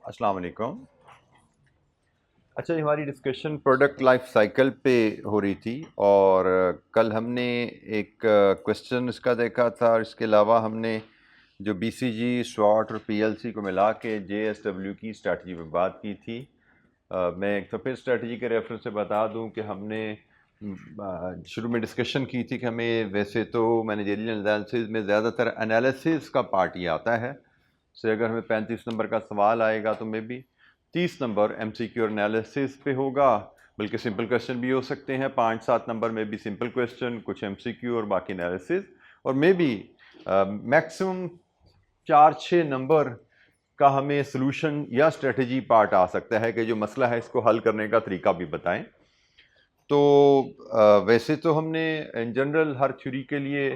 अस्सलाम वालेकुम। अच्छा, ये हमारी डिस्कशन प्रोडक्ट लाइफ साइकिल पे हो रही थी और कल हमने एक क्वेश्चन इसका देखा था और इसके अलावा हमने जो बीसीजी, स्वॉट और पीएलसी को मिला के जेएसडब्ल्यू की स्ट्रैटेजी पे बात की थी। मैं एक तो फिर स्ट्रैटेजी के रेफरेंस से बता दूं कि हमने शुरू में डिस्कशन की थी कि हमें वैसे तो मैनेजरियल एनालिसिस में ज़्यादातर एनालिसिस का पार्ट ही आता है। से अगर हमें 35 नंबर का सवाल आएगा तो मे बी 30 नंबर एमसीक्यू और एनालिसिस पे होगा, बल्कि सिंपल क्वेश्चन भी हो सकते हैं। 5-7 नंबर में भी सिंपल क्वेश्चन, कुछ एमसीक्यू और बाकी एनालिसिस, और मे बी मैक्सिमम 4-6 नंबर का हमें सोल्यूशन या स्ट्रेटजी पार्ट आ सकता है कि जो मसला है इसको हल करने का तरीका भी बताएं। तो वैसे तो हमने इन जनरल हर थ्योरी के लिए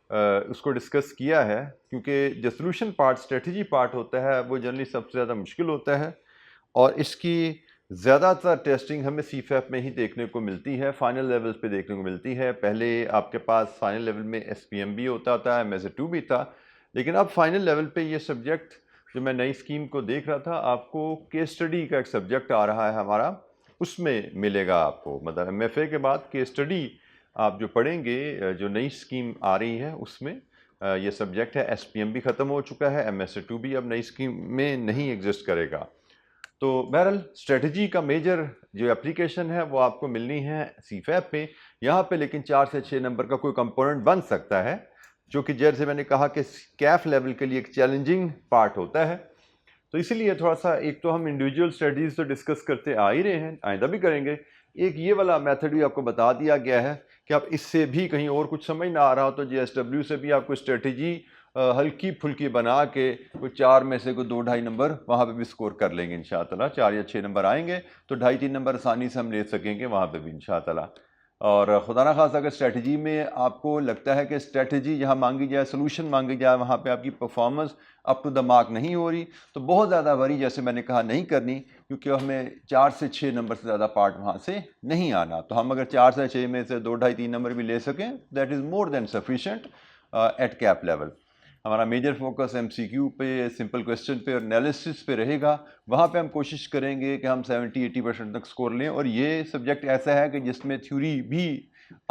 उसको डिस्कस किया है, क्योंकि जो सोल्यूशन पार्ट, स्ट्रेटजी पार्ट होता है वो जनरली सबसे ज़्यादा मुश्किल होता है और इसकी ज़्यादातर टेस्टिंग हमें सीफैप में ही देखने को मिलती है, फाइनल लेवल्स पे देखने को मिलती है। पहले आपके पास फाइनल लेवल में एसपीएम भी होता था, MSA2 भी था, लेकिन अब फाइनल लेवल पे ये सब्जेक्ट जो मैं नई स्कीम को देख रहा था, आपको केस स्टडी का एक सब्जेक्ट आ रहा है हमारा, उसमें मिलेगा आपको। मतलब MFA के बाद केस स्टडी आप जो पढ़ेंगे, जो नई स्कीम आ रही है उसमें ये सब्जेक्ट है। SPM भी ख़त्म हो चुका है, MSA2 भी अब नई स्कीम में नहीं एग्जिस्ट करेगा। तो बहरहाल स्ट्रेटजी का मेजर जो एप्लीकेशन है वो आपको मिलनी है सीफैप पे। यहाँ पे लेकिन 4 से 6 नंबर का कोई कंपोनेंट बन सकता है, जो कि जैसे मैंने कहा कि कैफ लेवल के लिए एक चैलेंजिंग पार्ट होता है। तो इसीलिए थोड़ा सा, एक तो हम इंडिविजुअल स्टडीज़ तो डिस्कस करते आ ही रहे हैं, आइंदा भी करेंगे। एक ये वाला मेथड भी आपको बता दिया गया है कि आप इससे भी कहीं और कुछ समझ ना आ रहा हो तो JSW से भी आपको स्ट्रेटजी हल्की फुल्की बना के कोई 4 में से कोई 2-2.5 नंबर वहाँ पे भी स्कोर कर लेंगे इंशाअल्लाह। 4 या 6 नंबर आएंगे तो 2.5-3 नंबर आसानी से हम ले सकेंगे वहाँ पे भी इंशाअल्लाह। और खुदा ना खासा अगर स्ट्रेटजी में आपको लगता है कि स्ट्रेटजी जहाँ मांगी जाए, सोल्यूशन मांगी जाए, वहाँ पे आपकी performance up to the mark नहीं हो रही, तो बहुत ज़्यादा वरी, जैसे मैंने कहा, नहीं करनी, क्योंकि हमें 4 से 6 नंबर से ज़्यादा पार्ट वहाँ से नहीं आना। तो हम अगर 4 से 6 में से 2-2.5-3 नंबर भी ले सकें, that is more than sufficient at CAP level. हमारा मेजर फोकस MCQ पे, सिंपल क्वेश्चन पे और एनालिसिस पे रहेगा। वहाँ पे हम कोशिश करेंगे कि हम 70-80% तक स्कोर लें। और ये सब्जेक्ट ऐसा है कि जिसमें थ्योरी भी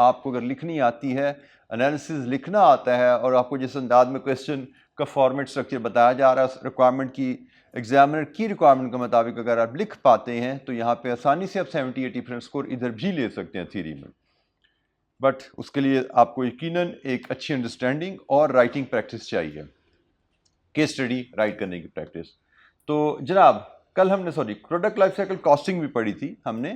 आपको अगर लिखनी आती है, एनालिसिस लिखना आता है, और आपको जिस अंदाज में क्वेश्चन का फॉर्मेट स्ट्रक्चर बताया जा रहा है, रिक्वायरमेंट की, एग्जामिनर की रिक्वायरमेंट के मुताबिक अगर आप लिख पाते हैं, तो यहाँ पे आसानी से आप 70-80% स्कोर इधर भी ले सकते हैं थ्योरी में। बट उसके लिए आपको यकीनन एक अच्छी अंडरस्टैंडिंग और राइटिंग प्रैक्टिस चाहिए, केस स्टडी राइट करने की प्रैक्टिस। तो जनाब, कल हमने प्रोडक्ट लाइफ साइकिल कॉस्टिंग भी पढ़ी थी हमने।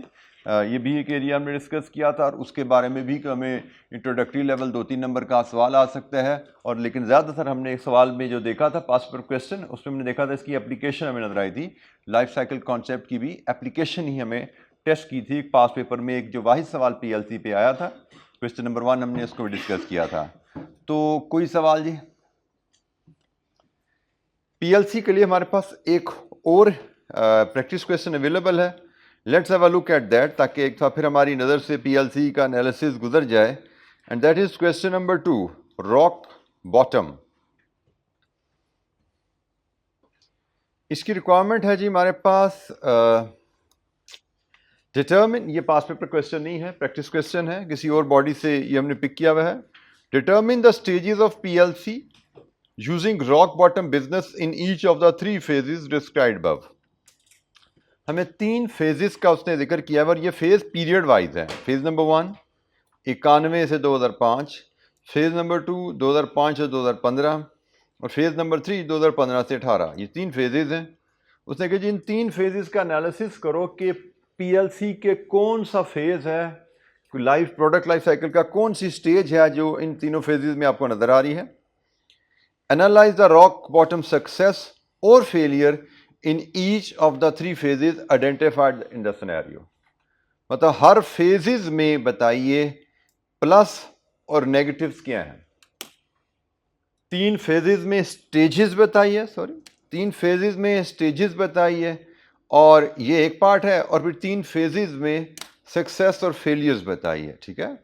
ये भी एक एरिया हमने डिस्कस किया था, और उसके बारे में भी कि हमें इंट्रोडक्टरी लेवल 2-3 नंबर का सवाल आ सकता है। और लेकिन ज़्यादातर हमने एक सवाल में जो देखा था, पास पेपर क्वेश्चन, उसमें हमने देखा था इसकी एप्लीकेशन हमें नजर आई थी। लाइफ साइकिल कॉन्सेप्ट की भी एप्लीकेशन ही हमें टेस्ट की थी पास पेपर में। एक जो वाहिद सवाल PLC पे आया था, क्वेश्चन नंबर 1, हमने उसको भी डिस्कस किया था। तो कोई सवाल जी? PLC के लिए हमारे पास एक और प्रैक्टिस क्वेश्चन अवेलेबल है। Let's have a look at that, ताकि एक बार फिर हमारी नज़र से PLC का एनालिसिस गुजर जाए। And that is question number 2, rock bottom. इसकी रिक्वायरमेंट है जी हमारे पास डिटर्मिन, ये पास पेपर क्वेश्चन नहीं है, प्रैक्टिस क्वेश्चन है, किसी और बॉडी से ये हमने पिक किया हुआ है। Determine the stages of PLC using rock bottom business in each of the 3 phases described above. हमें 3 फेजेस का उसने जिक्र किया है, और ये फेज पीरियड वाइज है। फेज नंबर 1 91 से 2005, फेज नंबर 2 2005 से 2015, और फेज नंबर 3 2015 से 18। ये 3 फेजेस हैं। उसने कहा जी इन 3 फेजेस का एनालिसिस करो कि PLC के कौन सा फेज है, लाइफ प्रोडक्ट लाइफ साइकिल का कौन सी स्टेज है जो इन तीनों फेजेस में आपको नजर आ रही है। Analyse the rock bottom success और failure in each of the 3 phases identified in the scenario. मतलब हर फेजेस में बताइए प्लस और नेगेटिव्स क्या हैं। 3 फेजेस में स्टेजेस बताइए, 3 फेजेस में स्टेजेस बताइए, और ये एक पार्ट है, और फिर 3 फेजेस में सक्सेस और फेलियर्स बताइए। ठीक है,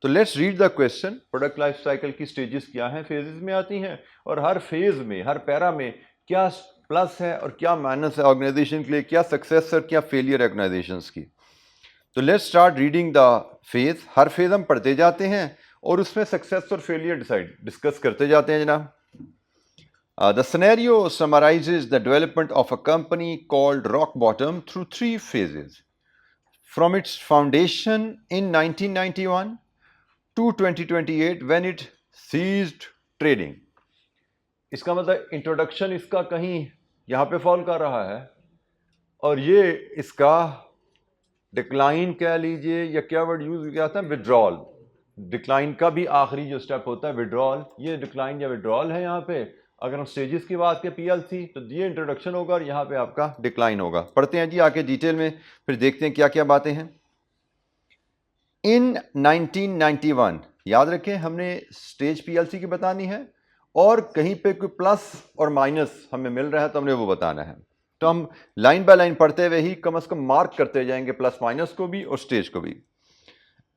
तो let's read the question. Product life cycle की स्टेजेस क्या हैं, फेजेस में आती हैं, और हर फेज में, हर पैरा में क्या प्लस है और क्या माइनस है ऑर्गेनाइजेशन के लिए, क्या सक्सेस और क्या फेलियर है ऑर्गेनाइजेशंस की। तो let's start reading the phase. Her phase हम पढ़ते जाते हैं और उसमें सक्सेस और फेलियर डिस्कस करते जाते हैं जनाब। The scenario summarizes the development of a company called Rock Bottom through 3 phases. From its foundation in 1991 to 2028 when it ceased trading. इसका मतलब इंट्रोडक्शन इसका कहीं यहाँ पे फॉल कर रहा है और ये इसका डिक्लाइन कह लीजिए या क्या वर्ड यूज किया था, विड्रॉल। डिक्लाइन का भी आखिरी जो स्टेप होता है विड्रॉल, ये डिक्लाइन या विड्रॉल है यहाँ पे। अगर हम स्टेजेस की बात करें पीएलसी तो ये इंट्रोडक्शन होगा और यहाँ पे आपका डिक्लाइन होगा। पढ़ते हैं जी आके डिटेल में, फिर देखते हैं क्या क्या बातें हैं। इन 1991, याद रखें हमने स्टेज पीएलसी की बतानी है और कहीं पे कोई प्लस और माइनस हमें मिल रहा है तो हमने वो बताना है। तो हम लाइन बाय लाइन पढ़ते हुए ही कम से कम मार्क करते जाएंगे प्लस माइनस को भी और स्टेज को भी।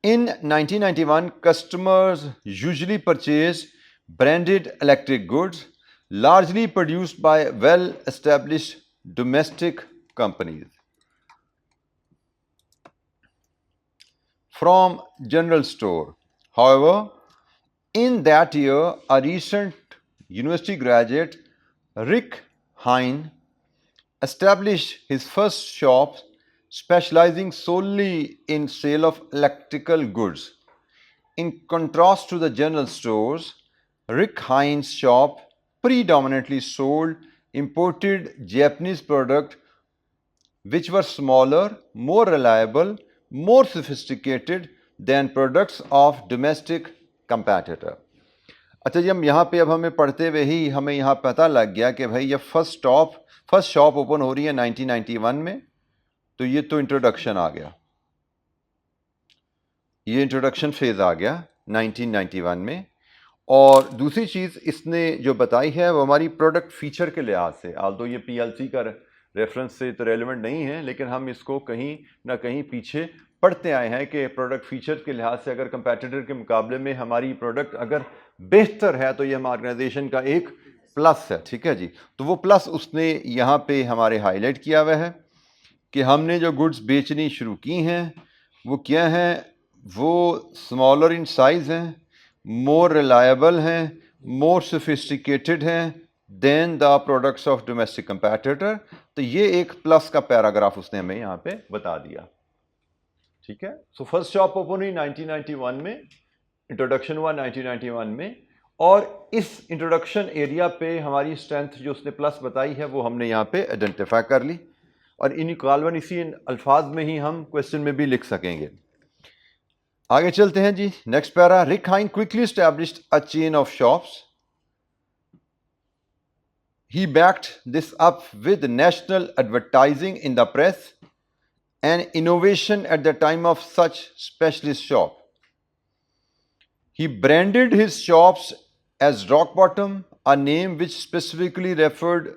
In 1991, customers usually purchase branded electric goods, largely produced by well-established domestic companies. From general store. However, in that year, a recent university graduate, Rick Hine, established his first shop specializing solely in sale of electrical goods. In contrast to the general stores, Rick Hine's shop predominantly sold imported Japanese products which were smaller, more reliable, more sophisticated than products of domestic competitor. अच्छा जी, हम यहाँ पे अब हमें पढ़ते हुए ही हमें यहाँ पता लग गया कि भाई ये फर्स्ट शॉप ओपन हो रही है 1991 में। तो ये तो इंट्रोडक्शन आ गया, ये इंट्रोडक्शन फेज आ गया 1991 में। और दूसरी चीज़ इसने जो बताई है वो हमारी प्रोडक्ट फीचर के लिहाज से, आल्दो ये पीएलसी का रेफरेंस से तो रेलेवेंट नहीं है, लेकिन हम इसको कहीं ना कहीं पीछे पढ़ते आए हैं कि प्रोडक्ट फीचर के लिहाज से अगर कंपैटिटर के मुकाबले में हमारी प्रोडक्ट अगर बेहतर है तो ये हमारे ऑर्गेनाइजेशन का एक प्लस है। ठीक है जी, तो वो प्लस उसने यहाँ पे हमारे हाईलाइट किया हुआ है कि हमने जो गुड्स बेचनी शुरू की हैं वो क्या हैं, वो स्मॉलर इन साइज़ हैं, मोर रिलायबल हैं, मोर सोफिस्टिकेटेड हैं than the products of domestic competitor. तो ये एक प्लस का पैराग्राफ उसने हमें यहाँ पे बता दिया। ठीक है, सो फर्स्ट शॉप ओपन हुई 1991 में, इंट्रोडक्शन हुआ 1991 में, और इस इंट्रोडक्शन एरिया पे हमारी स्ट्रेंथ जो उसने प्लस बताई है वो हमने यहाँ पे आइडेंटिफाई कर ली और इन्हीं गालबन इसी अल्फाज में ही हम क्वेश्चन में भी लिख सकेंगे। आगे चलते हैं जी, next para. Rick Hine quickly established a chain of shops. He backed this up with national advertising in the press and innovation at the time of such specialist shop. He branded his shops as Rock Bottom, a name which specifically referred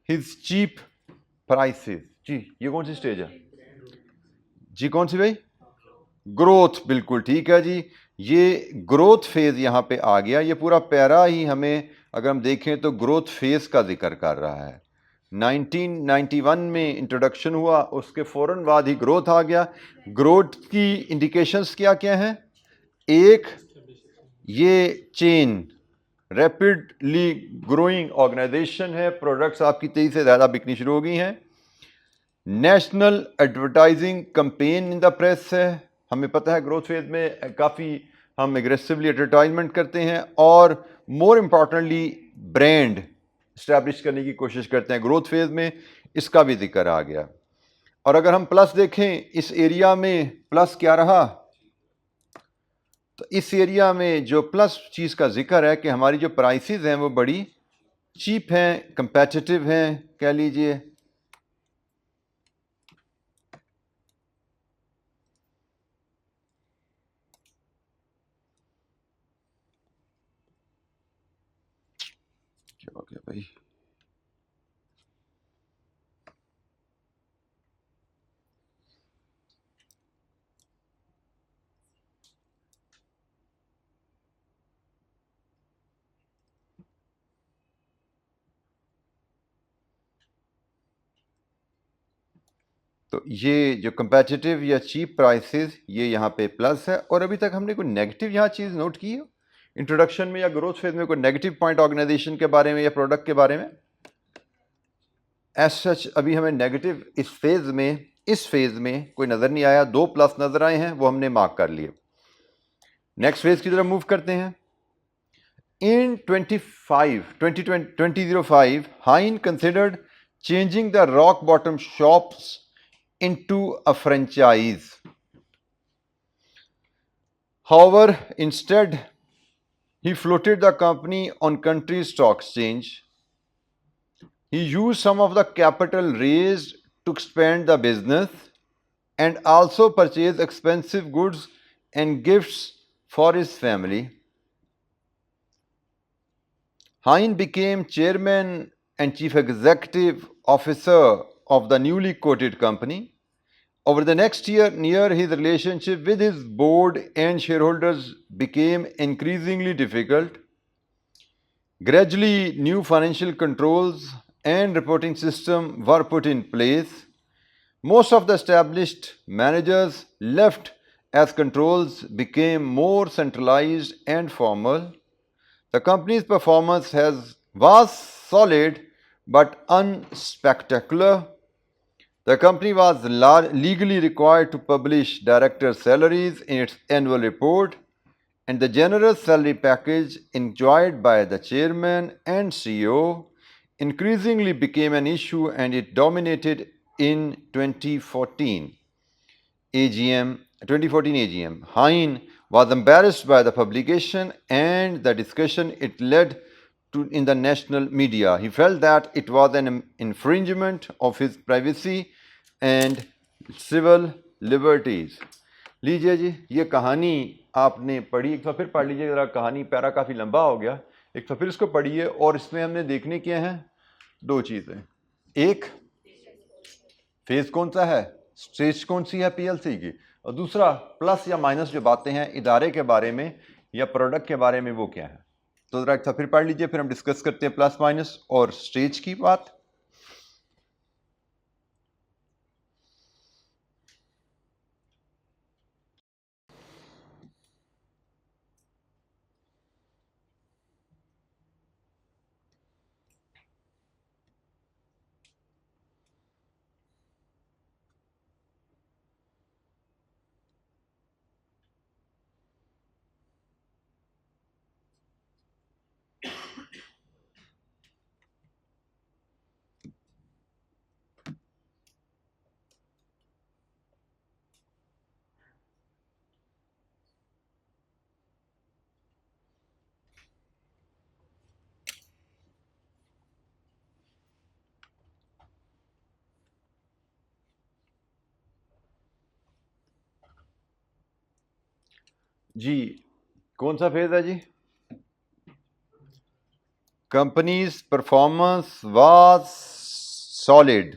his cheap prices. जी ये कौन सी stage है जी, कौन सी भाई? Growth, बिल्कुल ठीक है जी, ये growth phase यहाँ पे आ गया। ये पूरा पैरा ही हमें अगर हम देखें तो ग्रोथ फेज का जिक्र कर रहा है। 1991 में इंट्रोडक्शन हुआ, उसके फ़ौरन बाद ही ग्रोथ आ गया। ग्रोथ की इंडिकेशंस क्या क्या हैं? एक, ये चेन रैपिडली ग्रोइंग ऑर्गेनाइजेशन है, प्रोडक्ट्स आपकी तेजी से ज़्यादा बिकनी शुरू हो गई हैं। National advertising campaign in the press है, हमें पता है ग्रोथ फेज में काफ़ी हम एग्रेसिवली एडवर्टाइजमेंट करते हैं और मोर इम्पॉर्टेंटली ब्रांड इस्टेब्लिश करने की कोशिश करते हैं ग्रोथ फेज में, इसका भी जिक्र आ गया। और अगर हम प्लस देखें इस एरिया में प्लस क्या रहा, तो इस एरिया में जो प्लस चीज़ का जिक्र है कि हमारी जो प्राइसेस हैं वो बड़ी चीप हैं, कंपेटिटिव हैं कह लीजिए। क्या हो गया भाई? तो ये जो competitive या चीप प्राइसेस ये यहाँ पे प्लस है। और अभी तक हमने कोई नेगेटिव यहाँ चीज़ नोट की है इंट्रोडक्शन में या ग्रोथ फेज में, कोई नेगेटिव पॉइंट ऑर्गेनाइजेशन के बारे में या प्रोडक्ट के बारे में? एज सच अभी हमें नेगेटिव इस फेज में कोई नज़र नहीं आया। 2 प्लस नज़र आए हैं, वो हमने मार्क कर लिए। नेक्स्ट फेज की तरफ मूव करते हैं। In 2005, Hine considered changing the rock bottom shops into a franchise. However, instead, he floated the company on country stock exchange. He used some of the capital raised to expand the business and also purchase expensive goods and gifts for his family. Hine became chairman and chief executive officer of the newly quoted company. Over the next year, his relationship with his board and shareholders became increasingly difficult. Gradually, new financial controls and reporting system were put in place. Most of the established managers left as controls became more centralized and formal. The company's performance was solid but unspectacular. The company was legally required to publish director salaries in its annual report, and the generous salary package enjoyed by the chairman and CEO increasingly became an issue, and it dominated in 2014 AGM. Hine was embarrassed by the publication and the discussion it led to in the national media. He felt that it was an infringement of his privacy and civil liberties. लीजिए जी, ये कहानी आपने पढ़ी। एक तो फिर पढ़ लीजिए ज़रा, कहानी पैरा काफ़ी लंबा हो गया। एक तो फिर इसको पढ़िए। और इसमें हमने देखने क्या हैं 2 चीज़ें। एक, फेज़ कौन सा है, स्टेज कौन सी है पीएलसी की, और दूसरा प्लस या माइनस जो बातें हैं इदारे के बारे में या प्रोडक्ट के बारे में वो क्या है। तो ज़रा एक तो फिर पढ़ लीजिए, फिर हम डिस्कस करते हैं प्लस माइनस और स्टेज की बात। जी, कौन सा फेज है जी? Company's performance was solid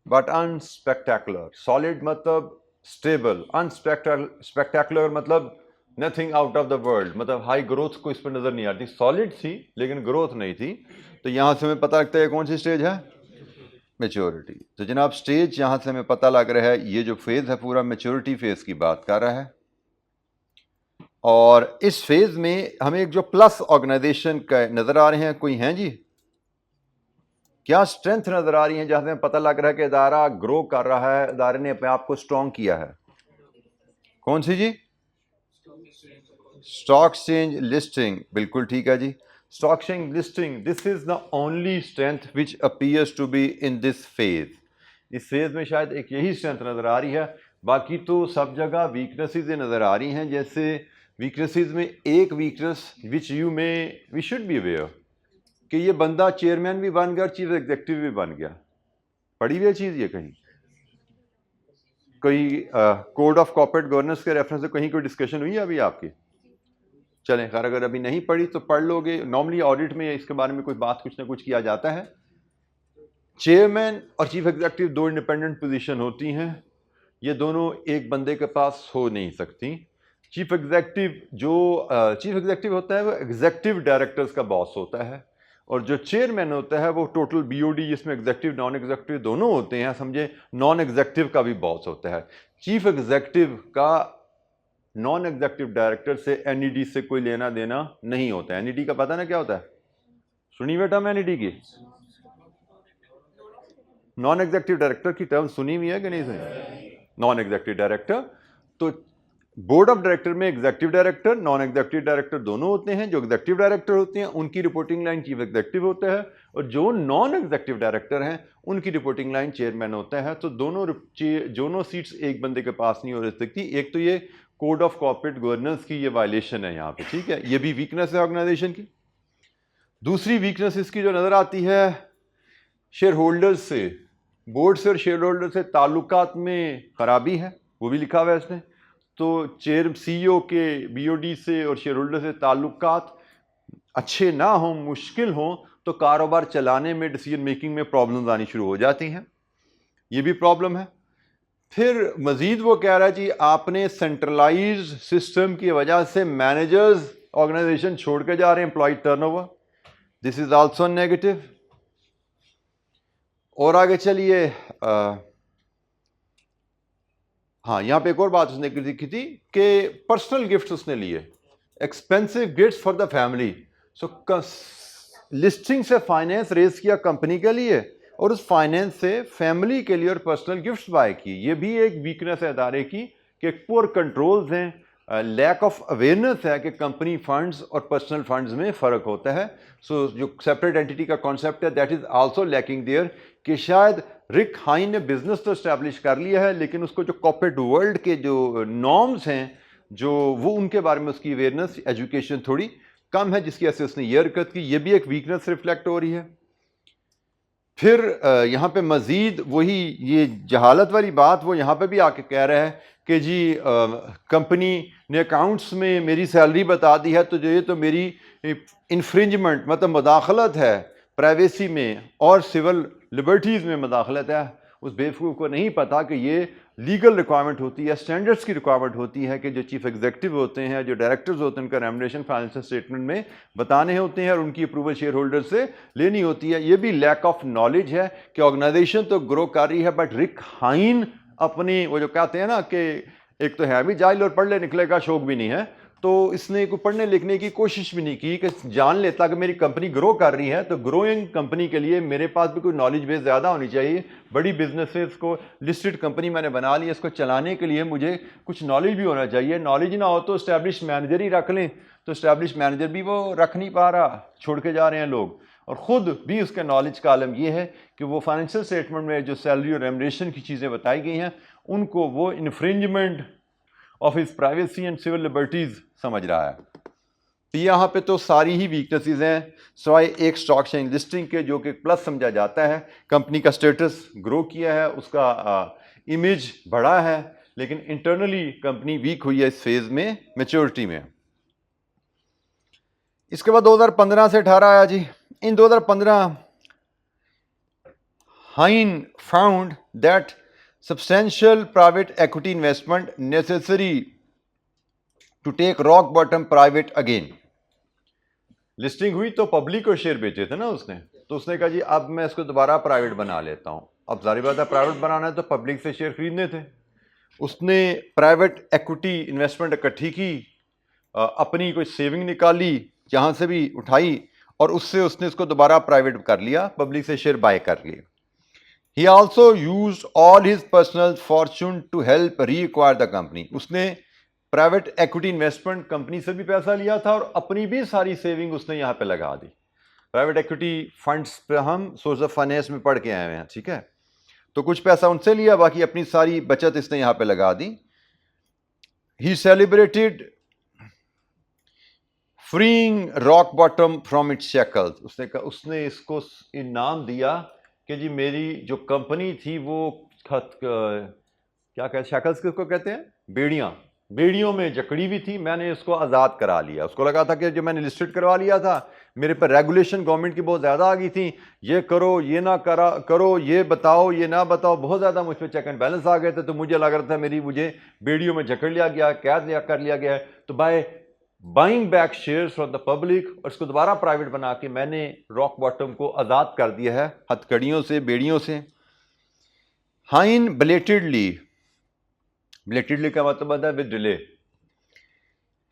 but unspectacular. Solid मतलब स्टेबल, अनस्पेक्टेकुलर मतलब nothing out of the world, मतलब हाई ग्रोथ को इस पर नज़र नहीं आती। सॉलिड थी लेकिन ग्रोथ नहीं थी। तो यहाँ से हमें पता लगता है कौन सी स्टेज है, मैच्योरिटी। तो जनाब स्टेज यहाँ से हमें पता लग रहा है ये जो फेज़ है पूरा मैच्योरिटी फेज़ की बात कर रहा है। और इस फेज़ में हमें एक जो प्लस ऑर्गेनाइजेशन का नज़र आ रहे हैं, कोई हैं जी? क्या स्ट्रेंथ नज़र आ रही है जहाँ से हमें पता लग रहा है कि इदारा ग्रो कर रहा है, इदारे ने अपने आप को स्ट्रॉन्ग किया है? कौन सी जी? स्टॉक एक्सचेंज लिस्टिंग, बिल्कुल ठीक है जी। Stock exchange listing, this is the only strength which appears to be in this phase. इस फेज में शायद एक यही स्ट्रेंथ नज़र आ रही है, बाकी तो सब जगह वीकनेसेस नज़र आ रही हैं। जैसे वीकनेसेस में एक weakness which we should be aware कि ये बंदा चेयरमैन भी बन गया और चीफ एग्जीक्यूटिव भी बन गया। पढ़ी हुई चीज़ ये कहीं कोई कोड ऑफ कॉर्पोरेट गवर्नेंस के रेफरेंस से कहीं कोई डिस्कशन हुई है अभी आपकी? चलें खैर, अगर अभी नहीं पढ़ी तो पढ़ लोगे। नॉर्मली ऑडिट में इसके बारे में कोई बात कुछ ना कुछ किया जाता है। चेयरमैन और चीफ एग्जीक्यूटिव 2 इंडिपेंडेंट पोजीशन होती हैं, ये दोनों एक बंदे के पास हो नहीं सकती। चीफ एग्जीक्यूटिव होता है वो एग्जीक्यूटिव डायरेक्टर्स का बॉस होता है, और जो चेयरमैन होता है वो टोटल बीओडी, जिसमें एग्जेक्टिव नॉन एग्जेक्टिव दोनों होते हैं, समझे, नॉन एग्जेक्टिव का भी बॉस होता है। चीफ एग्जेक्टिव का नॉन एग्जेक्टिव डायरेक्टर से एनईडी से कोई लेना देना नहीं होता है। एनईडी का पता ना क्या होता है? सुनी बेटा मैं एनईडी की नॉन एग्जेक्टिव डायरेक्टर की टर्म सुनी हुई है कि नहीं सुनी? नॉन एग्जेक्टिव डायरेक्टर, तो बोर्ड ऑफ डायरेक्टर में executive director, non executive director दोनों होते हैं। जो एग्जेक्टिव डायरेक्टर होते हैं उनकी रिपोर्टिंग लाइन चीफ एग्जेक्टिव होता है, और जो नॉन एग्जेक्टिव डायरेक्टर हैं उनकी रिपोर्टिंग लाइन चेयरमैन होता है। तो दोनों सीट्स एक बंदे के पास नहीं हो सकती। एक तो ये कोड ऑफ कॉर्पोरेट गवर्नेंस की ये वायलेशन है यहाँ पे, ठीक है, ये भी वीकनेस है ऑर्गेनाइजेशन की। दूसरी वीकनेस इसकी जो नजर आती है, शेयर होल्डर्स से, बोर्ड से और शेयर होल्डर से ताल्लुकात में खराबी है, वो भी लिखा हुआ है इसने। तो चेयर सीईओ के बीओडी से और शेयर होल्डर से ताल्लुकात अच्छे ना हो, मुश्किल हो, तो कारोबार चलाने में, डिसीजन मेकिंग में प्रॉब्लम्स आनी शुरू हो जाती हैं, ये भी प्रॉब्लम है। फिर मजीद वो कह रहा है जी आपने सेंट्रलाइज्ड सिस्टम की वजह से मैनेजर्स ऑर्गेनाइजेशन छोड़ के जा रहे हैं, employ turnover, this is also negative. और आगे चलिए, हाँ यहाँ पे एक और बात उसने लिखी थी कि पर्सनल गिफ्ट्स उसने लिए, expensive gifts for the family. So listing से फाइनेंस रेज किया कंपनी के लिए, और उस फाइनेंस से फैमिली के लिए और पर्सनल गिफ्ट्स बाय की। ये भी एक वीकनेस है इदारे की कि पुअर कंट्रोल्स हैं, लैक ऑफ अवेयरनेस है कि कंपनी फंड्स और पर्सनल फंड्स में फ़र्क होता है। सो जो सेपरेट एंटिटी का कॉन्सेप्ट है that is also lacking there, कि शायद रिक हाइन ने बिजनेस तो इस्टेब्लिश कर लिया है, लेकिन उसको जो कॉर्पोरेट वर्ल्ड के जो नॉर्म्स हैं, जो वो उनके बारे में उसकी अवेयरनेस, एजुकेशन थोड़ी कम है, जिसकी वजह से उसने ये हरकत की। ये भी एक वीकनेस रिफ्लेक्ट हो रही है। फिर यहाँ पे मज़ीद वही ये जहालत वाली बात वो यहाँ पे भी आके कह रहा है कि जी कंपनी ने अकाउंट्स में मेरी सैलरी बता दी है, तो जो ये तो मेरी इन्फ्रिंजमेंट, मतलब मुदाखलत है प्राइवेसी में और सिविल लिबर्टीज़ में मुदाखलत है। उस बेवकूफ़ को नहीं पता कि ये लीगल रिक्वायरमेंट होती है, स्टैंडर्ड्स की रिक्वायरमेंट होती है कि जो चीफ एग्जीक्यूटिव होते हैं, जो डायरेक्टर्स होते हैं, उनका रेमुनरेशन फाइनेंशियल स्टेटमेंट में बताने होते हैं और उनकी अप्रूवल शेयर होल्डर से लेनी होती है। ये भी लैक ऑफ नॉलेज है कि ऑर्गेनाइजेशन तो ग्रो कर रही है, बट रिक हाइन अपनी वो जो कहते हैं ना कि एक तो है भी जाहिल और पढ़ ले निकले का शौक भी नहीं है, तो इसने कोई पढ़ने लिखने की कोशिश भी नहीं की कि जान लेता कि मेरी कंपनी ग्रो कर रही है, तो ग्रोइंग कंपनी के लिए मेरे पास भी कोई नॉलेज बेस ज़्यादा होनी चाहिए। बड़ी बिजनेसेस को, लिस्टेड कंपनी मैंने बना ली है, इसको चलाने के लिए मुझे कुछ नॉलेज भी होना चाहिए। नॉलेज ना हो तो इस्टेब्लिश मैनेजर ही रख लें, तो इस्टेब्लिश मैनेजर भी वो रख नहीं पा रहा, छोड़ के जा रहे हैं लोग। और ख़ुद भी उसके नॉलेज का आलम यह है कि वो फाइनेंशियल स्टेटमेंट में जो सैलरी और रेमुनरेशन की चीज़ें बताई गई हैं, उनको वो infringement of his privacy and civil liberties समझ रहा है। तो यहाँ पे तो सारी ही वीकनेसेस हैं, सिवाय एक स्टॉक एक्सचेंज लिस्टिंग के, जो कि प्लस समझा जाता है। कंपनी का स्टेटस ग्रो किया है, उसका इमेज बढ़ा है, लेकिन इंटरनली कंपनी वीक हुई है इस फेज में, मैच्योरिटी में। इसके बाद 2015 से 18 आया जी। In 2015 Hine found that substantial private equity investment necessary to take rock bottom private again। Listing हुई तो पब्लिक को शेयर बेचे थे ना उसने, तो उसने कहा जी अब मैं इसको दोबारा प्राइवेट बना लेता हूं। अब जारी बात है प्राइवेट बनाना है तो पब्लिक से शेयर खरीदने थे। उसने प्राइवेट इक्विटी इन्वेस्टमेंट इकट्ठी की, अपनी कोई सेविंग निकाली, जहां से भी उठाई, और उससे उसने इसको दोबारा प्राइवेट कर लिया, पब्लिक से शेयर बाय कर लिए। He also used all his personal fortune to help reacquire the company। उसने प्राइवेट इक्विटी इन्वेस्टमेंट कंपनी से भी पैसा लिया था और अपनी भी सारी सेविंग उसने यहाँ पे लगा दी। प्राइवेट इक्विटी फंड्स पे हम सोर्स ऑफ फाइनेंस में पढ़ के आए हुए हैं, ठीक है। तो कुछ पैसा उनसे लिया, बाकी अपनी सारी बचत इसने यहाँ पे लगा दी। He celebrated freeing rock bottom from its shackles। उसने इसको इनाम दिया कि जी मेरी जो कंपनी थी वो क्या कहते, शैकल्स किसको कहते हैं, बेड़ियों में जकड़ी हुई थी, मैंने इसको आज़ाद करा लिया। उसको लगा था कि जो मैंने लिस्टेड करवा लिया था, मेरे पर रेगुलेशन गवर्नमेंट की बहुत ज़्यादा आ गई थी, ये करो, ये ना करो, ये बताओ, ये ना बताओ, बहुत ज़्यादा मुझ पर चेक एंड बैलेंस आ गए थे। तो मुझे लग रहा था मुझे बेड़ियों में जकड़ लिया गया, कैद कर लिया गया है। तो by buying back shares from the public, और इसको दोबारा प्राइवेट बना के मैंने रॉक बॉटम को आज़ाद कर दिया है हथकड़ियों से, बेड़ियों से। हाइन बिलेटेडली, बिलेटेडली का मतलब होता है with delay.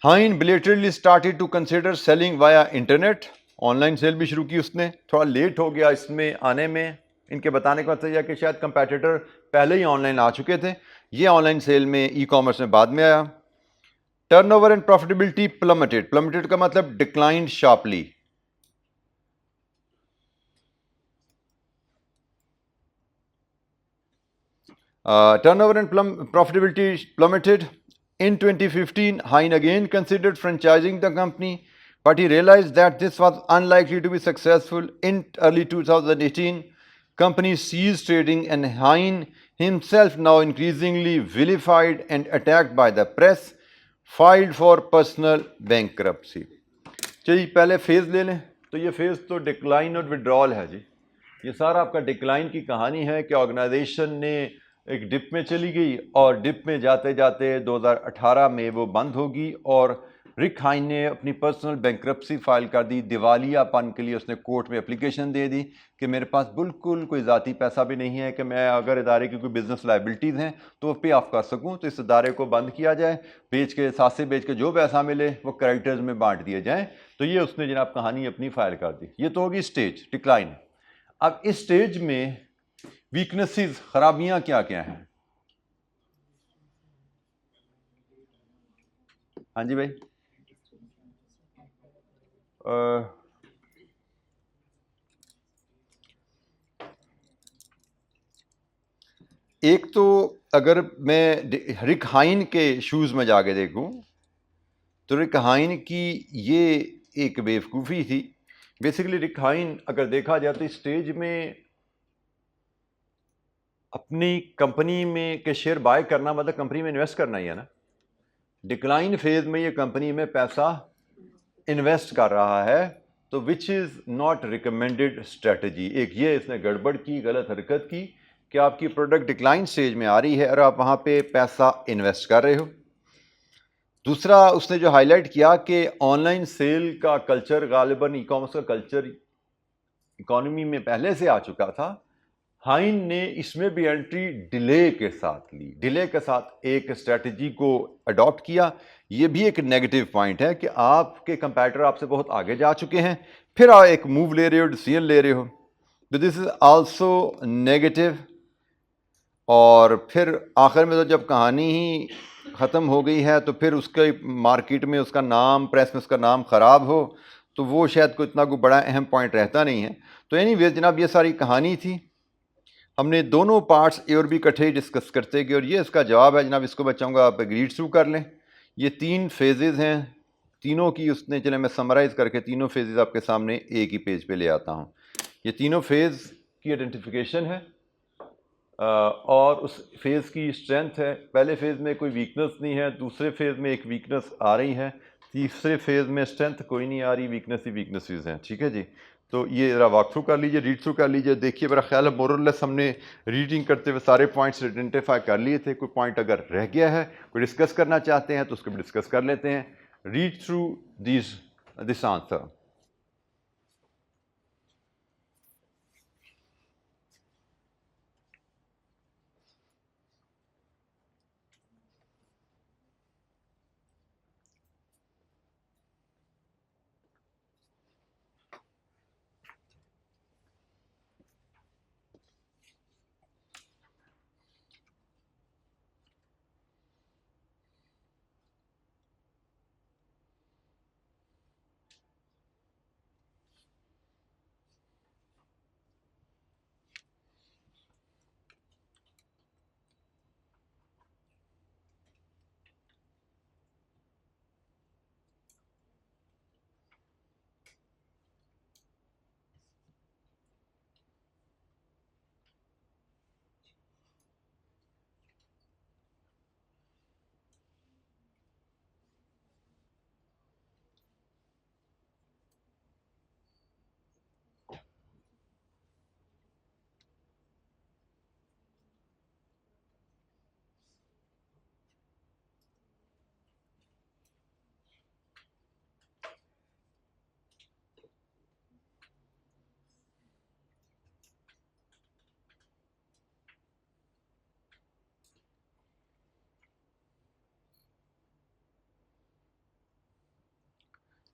Hine belatedly started to consider selling via internet, online sale भी शुरू की उसने। थोड़ा लेट हो गया इसमें आने में, इनके बताने का मतलब यह कि शायद कंपेटिटर पहले ही ऑनलाइन आ चुके थे, ये ऑनलाइन सेल में, ई कॉमर्स में बाद में आया। टर्नओवर एंड प्रॉफिटेबिलिटी प्लमेटेड, प्लमेटेड का मतलब declined sharply. Turnover and profitability plummeted. In 2015, Hine again considered franchising the company, but he realized that this was unlikely to be successful. In early 2018, company ceased trading, and Hine himself, now increasingly vilified and attacked by the press, filed for personal bankruptcy. चलिए पहले phase ले लें। तो ये phase तो decline और withdrawal है जी। ये सारा आपका डिक्लाइन की कहानी है कि ऑर्गेनाइजेशन ने एक डिप में चली गई, और डिप में जाते जाते 2018 में वो बंद होगी, और रिक हाइन ने अपनी पर्सनल बैंक्रप्सी फाइल कर दी। दिवालियापन के लिए उसने कोर्ट में एप्लीकेशन दे दी कि मेरे पास बिल्कुल कोई ज़ाती पैसा भी नहीं है कि मैं, अगर इदारे की कोई बिजनेस लाइबिलिटीज़ हैं तो वो पे ऑफ कर सकूं, तो इस इदारे को बंद किया जाए, बेच के, साथ से बेच के जो पैसा मिले वो क्रेडिटर्स में बांट दिए जाएँ। तो ये उसने जनाब कहानी अपनी फाइल कर दी। ये तो होगी स्टेज डिक्लाइन। अब इस स्टेज में वीकनेसेस, खराबियां क्या क्या हैं? हाँ जी भाई। एक तो अगर मैं रिक हाइन के शूज़ में जाके देखूं तो रिक हाइन की ये एक बेवकूफ़ी थी। बेसिकली रिक हाइन अगर देखा जाए तो इस स्टेज में अपनी कंपनी में के शेयर बाय करना मतलब कंपनी में इन्वेस्ट करना ही है ना। डिक्लाइन फेज में ये कंपनी में पैसा इन्वेस्ट कर रहा है, तो which is not recommended strategy. एक ये इसने गड़बड़ की, गलत हरकत की कि आपकी प्रोडक्ट डिक्लाइन स्टेज में आ रही है और आप वहाँ पे पैसा इन्वेस्ट कर रहे हो। दूसरा उसने जो हाईलाइट किया कि ऑनलाइन सेल का कल्चर, गालिबन ई कॉमर्स का कल्चर इकोनॉमी में पहले से आ चुका था। हाइन ने इसमें भी एंट्री डिले के साथ ली, डिले के साथ एक स्ट्रेटजी को अडॉप्ट किया। ये भी एक नेगेटिव पॉइंट है कि आपके कंपैटिटर आपसे बहुत आगे जा चुके हैं, फिर आप एक मूव ले रहे हो, डिसीजन ले रहे हो, तो दिस इज आल्सो नेगेटिव। और फिर आखिर में तो जब कहानी ही ख़त्म हो गई है तो फिर उसके मार्केट में उसका नाम, प्रेस में उसका नाम ख़राब हो, तो वो शायद कोई इतना कोई बड़ा अहम पॉइंट रहता नहीं है। तो एनीवेज जनाब ये सारी कहानी थी। हमने दोनों पार्ट्स ए और बी इकट्ठे ही डिस्कस करते गए, और ये इसका जवाब है जनाब। इसको मैं चाहूँगा आप रीड थ्रू कर लें। ये 3 फेजेज़ हैं, तीनों की उसने, चले मैं समराइज़ करके तीनों फेजेज़ आपके सामने एक ही पेज पे ले आता हूँ। ये तीनों फेज़ की आइडेंटिफिकेशन है और उस फेज़ की स्ट्रेंथ है। पहले फेज़ में कोई वीकनेस नहीं है, दूसरे फेज़ में एक वीकनेस आ रही है, तीसरे फेज़ में स्ट्रेंथ कोई नहीं आ रही, वीकनेस ही वीकनेसेस हैं। ठीक है जी। तो ये ज़रा वॉक थ्रू कर लीजिए, रीड थ्रू कर लीजिए। देखिए मेरा ख्याल है मोरलेस हमने रीडिंग करते हुए सारे पॉइंट्स आइडेंटिफाई कर लिए थे। कोई पॉइंट अगर रह गया है, कोई डिस्कस करना चाहते हैं तो उसको भी डिस्कस कर लेते हैं। Read through this answer.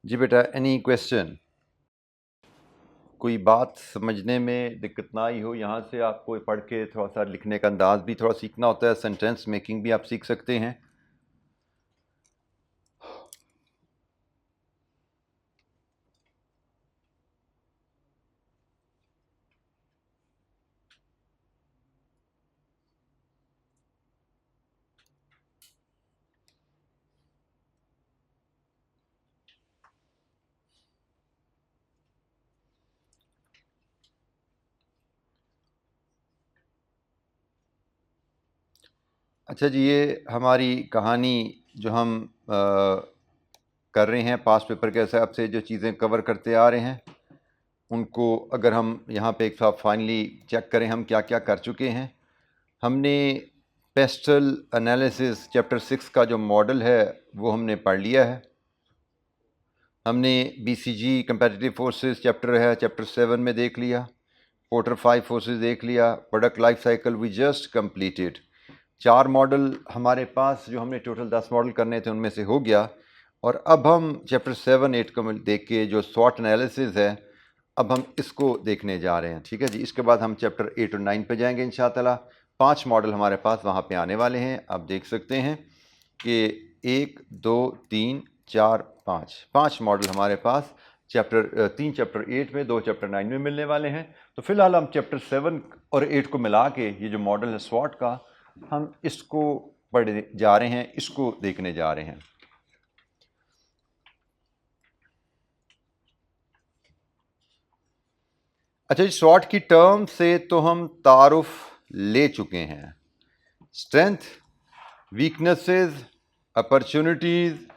जी बेटा, एनी क्वेश्चन? कोई बात समझने में दिक्कत ना आई हो, यहाँ से आपको पढ़ के थोड़ा सा लिखने का अंदाज भी थोड़ा सीखना होता है, सेंटेंस मेकिंग भी आप सीख सकते हैं। अच्छा जी, ये हमारी कहानी जो हम कर रहे हैं पास्ट पेपर के हिसाब से, जो चीज़ें कवर करते आ रहे हैं, उनको अगर हम यहाँ पे एक साथ फाइनली चेक करें हम क्या क्या कर चुके हैं। हमने पेस्टल एनालिसिस चैप्टर 6 का जो मॉडल है वो हमने पढ़ लिया है। हमने बीसीजी कंपेटिटिव फोर्सेस चैप्टर है चैप्टर 7 में देख लिया, पोर्टर 5 फोर्सेस देख लिया, product life cycle we just completed. 4 model हमारे पास, जो हमने टोटल 10 मॉडल करने थे उनमें से हो गया। और अब हम चैप्टर 7-8 को देख के जो स्वॉट एनालिसिस है, अब हम इसको देखने जा रहे हैं। ठीक है जी, इसके बाद हम चैप्टर 8 और 9 पे जाएंगे इंशाअल्लाह। 5 मॉडल हमारे पास वहाँ पे आने वाले हैं। आप देख सकते हैं कि 1 2 3 4 5 मॉडल हमारे पास चैप्टर 3 चैप्टर 8 में, 2 चैप्टर 9 में मिलने वाले हैं। तो फिलहाल हम चैप्टर 7 और 8 को मिला के ये जो मॉडल है स्वॉट का, हम इसको पढ़ने जा रहे हैं, इसको देखने जा रहे हैं। अच्छा जी, स्वॉट की टर्म से तो हम तारुफ ले चुके हैं। Strength, weaknesses, opportunities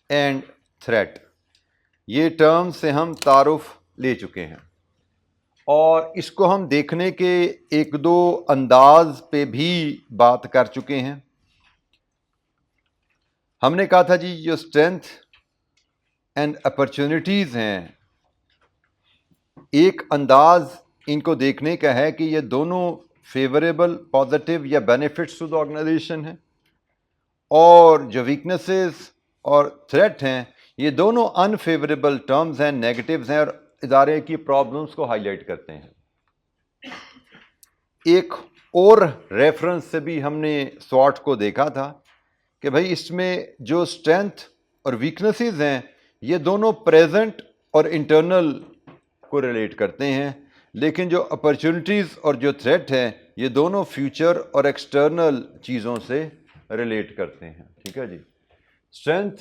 and threat, ये टर्म से हम तारुफ ले चुके हैं। और इसको हम देखने के एक दो अंदाज पे भी बात कर चुके हैं। हमने कहा था जी, जो स्ट्रेंथ एंड अपॉर्चुनिटीज हैं, एक अंदाज इनको देखने का है कि ये दोनों फेवरेबल, पॉजिटिव या बेनिफिट्स टू द ऑर्गेनाइजेशन है। और जो वीकनेसेस और थ्रेट हैं, ये दोनों अनफेवरेबल टर्म्स हैं, नेगेटिव्स हैं, और इदारे की प्रॉब्लम्स को हाईलाइट करते हैं। एक और रेफरेंस से भी हमने स्वॉट को देखा था कि भाई इसमें जो स्ट्रेंथ और वीकनेसेस हैं, ये दोनों प्रेजेंट और इंटरनल को रिलेट करते हैं, लेकिन जो अपॉर्चुनिटीज़ और जो थ्रेट हैं, ये दोनों फ्यूचर और एक्सटर्नल चीज़ों से रिलेट करते हैं। ठीक है जी, स्ट्रेंथ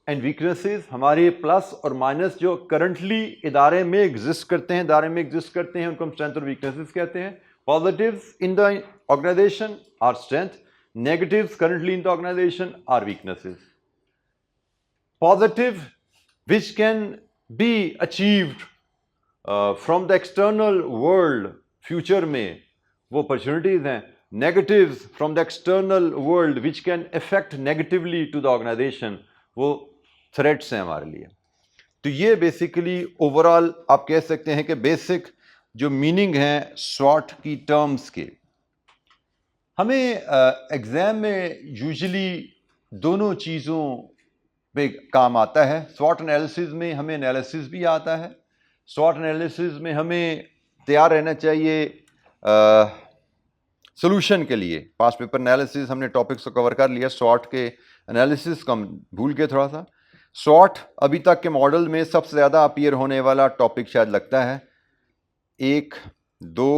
एंड वीकनेसेस हमारे प्लस और माइनस जो करंटली इदारे में एग्जिस्ट करते हैं, उनको हम स्ट्रेंथ और वीकनेसेस कहते हैं। Positives in the organisation are strength, negatives currently in the organization are weaknesses. Positive, which can be achieved from the external world, future में वो opportunities हैं. Negatives from the external world which can affect negatively to the organization, वो threats हैं हमारे लिए। तो ये basically overall आप कह सकते हैं कि बेसिक जो मीनिंग है स्वॉट की टर्म्स के। हमें एग्ज़ाम में यूजुअली दोनों चीज़ों पे काम आता है। स्वॉट एनालिसिस में हमें एनालिसिस भी आता है। स्वॉट एनालिसिस में हमें तैयार रहना चाहिए सॉल्यूशन के लिए। पास्ट पेपर एनालिसिस हमने टॉपिक्स को कवर कर लिया, स्वॉट के एनालिसिस को हम भूल गए थोड़ा सा। स्वॉट अभी तक के मॉडल में सबसे ज़्यादा अपीयर होने वाला टॉपिक शायद लगता है 1 2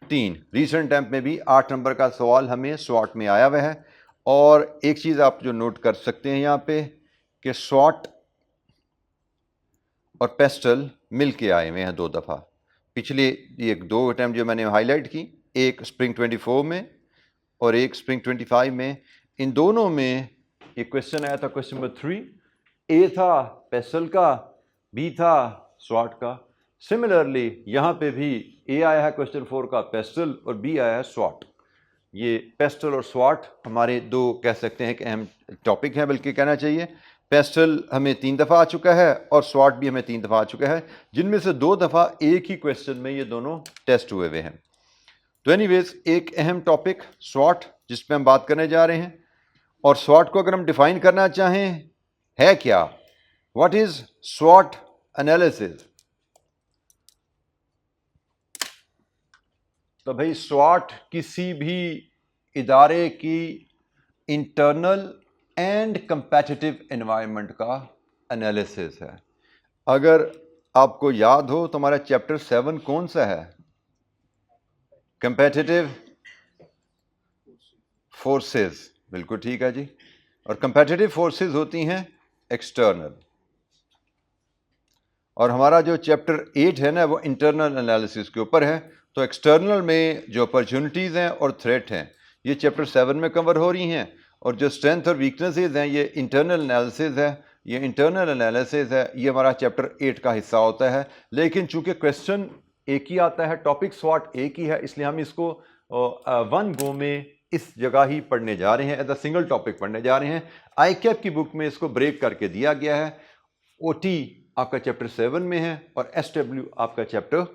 3। रीसेंट टाइम में भी 8 नंबर का सवाल हमें स्वॉट में आया हुआ है। और एक चीज़ आप जो नोट कर सकते हैं यहाँ पे कि स्वॉट और पेस्टल मिल के आए हुए हैं 2 दफ़ा। पिछले ये 2 अटैम्प्ट जो मैंने हाईलाइट की, एक स्प्रिंग 24 में और एक स्प्रिंग 25 में, इन दोनों में एक क्वेश्चन आया था, क्वेश्चन नंबर 3। ए था पेस्टल का, बी था स्वॉट का। सिमिलरली यहाँ पे भी ए आया है क्वेश्चन 4 का पेस्टल, और बी आया है स्वॉट। ये पेस्टल और स्वॉट हमारे 2 कह सकते हैं कि अहम टॉपिक हैं, बल्कि कहना चाहिए पेस्टल हमें 3 दफ़ा आ चुका है और स्वॉट भी हमें 3 दफ़ा आ चुका है, जिनमें से 2 दफ़ा एक ही क्वेश्चन में ये दोनों टेस्ट हुए हुए हैं। तो एनीवेज, एक अहम टॉपिक स्वॉट जिस पे हम बात करने जा रहे हैं। और स्वॉट को अगर हम डिफाइन करना चाहें है क्या, व्हाट इज स्वॉट एनालिसिस? तो भाई स्वॉट किसी भी इदारे की इंटरनल एंड कंपेटिटिव एनवायरनमेंट का एनालिसिस है। अगर आपको याद हो तो हमारा चैप्टर 7 कौन सा है? Competitive forces. बिल्कुल ठीक है जी। और कंपेटिटिव फोर्सेस होती हैं एक्सटर्नल, और हमारा जो चैप्टर 8 है ना वो इंटरनल एनालिसिस के ऊपर है। तो एक्सटर्नल में जो अपॉर्चुनिटीज़ हैं और थ्रेट हैं ये चैप्टर 7 में कवर हो रही हैं, और जो स्ट्रेंथ और वीकनेसेस हैं ये इंटरनल एनालिसिस है। ये इंटरनल एनालिसिस है, ये हमारा चैप्टर 8 का हिस्सा होता है। लेकिन चूंकि क्वेश्चन एक ही आता है, टॉपिक स्वॉट एक ही है, इसलिए हम इसको वन गो में इस जगह ही पढ़ने जा रहे हैं, एज अ सिंगल टॉपिक पढ़ने जा रहे हैं। ICAP की बुक में इसको ब्रेक करके दिया गया है। OT आपका चैप्टर 7 में है और SW आपका चैप्टर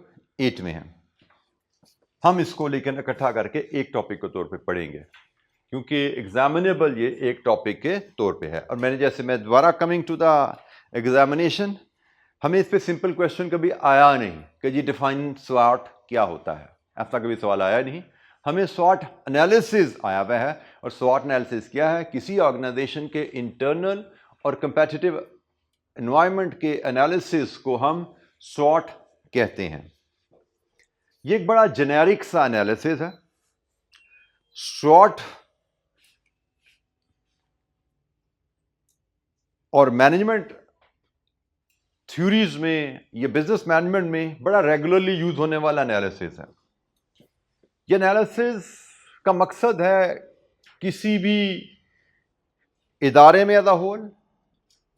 8 में है। हम इसको लेकिन इकट्ठा करके एक टॉपिक के तौर पे पढ़ेंगे, क्योंकि एग्जामिनेबल ये एक टॉपिक के तौर पे है। और मैं दोबारा कमिंग टू द एग्जामिनेशन, हमें इस पे सिंपल क्वेश्चन कभी आया नहीं कि जी डिफाइन स्वॉट क्या होता है, ऐसा कभी सवाल आया नहीं। हमें स्वॉट एनालिसिस आया हुआ है, और स्वॉट एनालिसिस क्या है? किसी ऑर्गेनाइजेशन के इंटरनल और कंपेटिटिव एनवायरनमेंट के एनालिसिस को हम स्वॉट कहते हैं। ये एक बड़ा जेनेरिक सा एनालिसिस है। स्वॉट और मैनेजमेंट थ्योरीज में, ये बिजनेस मैनेजमेंट में बड़ा रेगुलरली यूज होने वाला एनालिसिस है। ये एनालिसिस का मकसद है किसी भी इदारे में एज अ होल,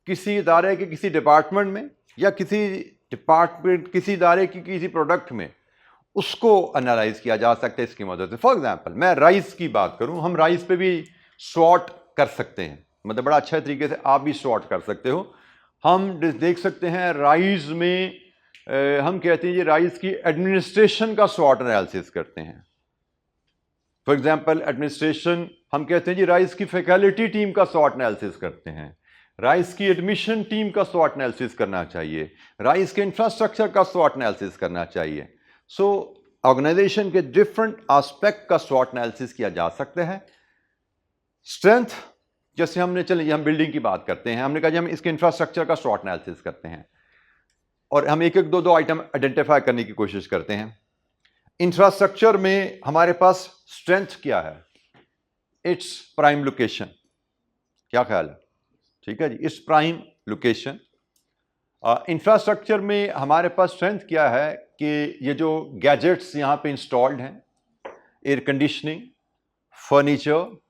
किसी इदारे के किसी डिपार्टमेंट में, या किसी इदारे की किसी प्रोडक्ट में, उसको एनालाइज किया जा सकता है इसकी मदद से। फॉर एग्जांपल मैं राइस की बात करूं, हम राइस पे भी स्वॉट कर सकते हैं, मतलब बड़ा अच्छे तरीके से आप भी स्वॉट कर सकते हो। हम देख सकते हैं राइस में हम कहते हैं ये राइस की एडमिनिस्ट्रेशन का स्वॉट एनालिसिस करते हैं। फॉर एग्जांपल एडमिनिस्ट्रेशन, हम कहते हैं जी राइस की फैकल्टी टीम का स्वॉट एनालिसिस करते हैं, राइस की एडमिशन टीम का स्वॉट एनालिसिस करना चाहिए, राइस के इंफ्रास्ट्रक्चर का स्वॉट एनालिसिस करना चाहिए। सो ऑर्गेनाइजेशन के डिफरेंट एस्पेक्ट का स्वॉट एनालिसिस किया जा सकता है। स्ट्रेंथ, जैसे हम बिल्डिंग की बात करते हैं, हमने कहा जी हम इसके इंफ्रास्ट्रक्चर का स्वॉट एनालिसिस करते हैं, और हम एक एक दो आइटम आइडेंटिफाई करने की कोशिश करते हैं। इंफ्रास्ट्रक्चर में हमारे पास स्ट्रेंथ क्या है? Its prime location. क्या ख्याल है? ठीक है जी, इट्स प्राइम लोकेशन। इंफ्रास्ट्रक्चर में हमारे पास स्ट्रेंथ क्या है कि ये जो गैजेट्स यहाँ पे इंस्टॉल्ड हैं, एयर कंडीशनिंग, फर्नीचर,